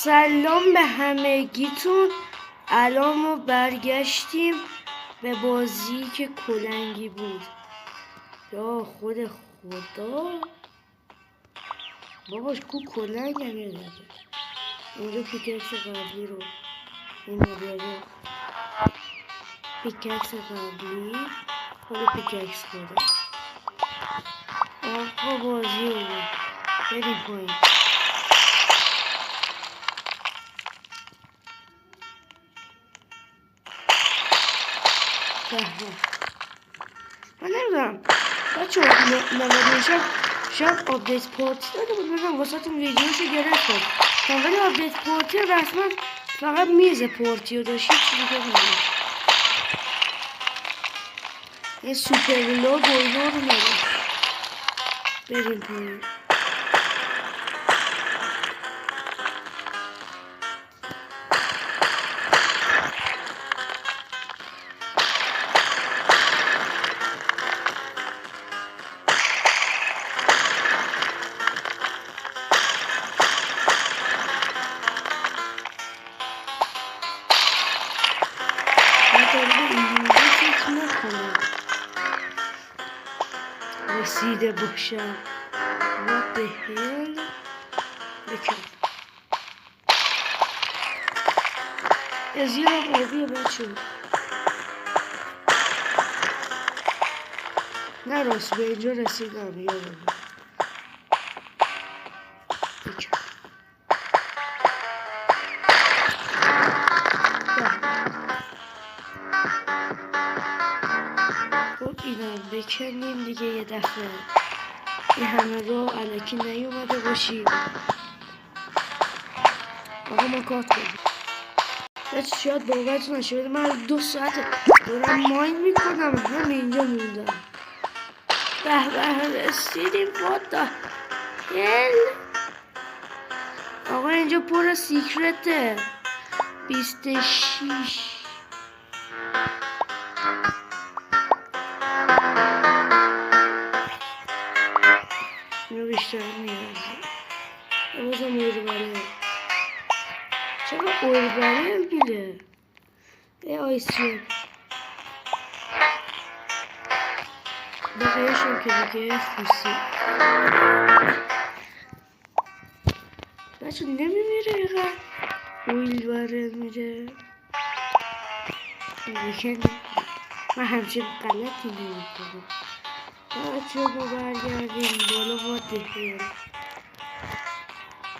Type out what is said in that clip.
سلام به همگیتون. الان ما برگشتیم به بازی که کلنگی بود. یا خود خدا باباش کو کلنگ هم یه داره. اینجا پیککس قبلی رو این رو پیککس قبلی خود پیککس خوده. آقا بازی رو بریم پایین. من نمیدونم بچه نوادیشم شاید آپدیت پارتی داده بود. بگم واسه تون ویدیوشو گرفتم ولی آپدیت پارتی رسما فقط میز پارتی رو داشت، چی دیگه نمیدونم. یه سوپر لاگ و اینا رو نداشت. بریم پایین. رسیده باشم what the hell بکن از یه قویه بچه نه راست به اینجا رسیدم یادم بکن خب اینم بکنیم دیگه یه دفعه این همه رو علکی نیومده باشیم. آقا ما کات کنیم بچه شاید باورتون نشه من 2 ساعت دارم ماین میکنم همه اینجا موندم. به رسیدیم what the hell. آقا اینجا پر سیکرته 26 اینو بیشتر میارزه بازم اوربره چرا اوربره میده یه آیسیون بقیهشون که دیگه فوسی بچه نمیمیره اینقدر اوربره میده من همچین غلطی نمیکنم. بچه ما برگردیم بالا با دهیل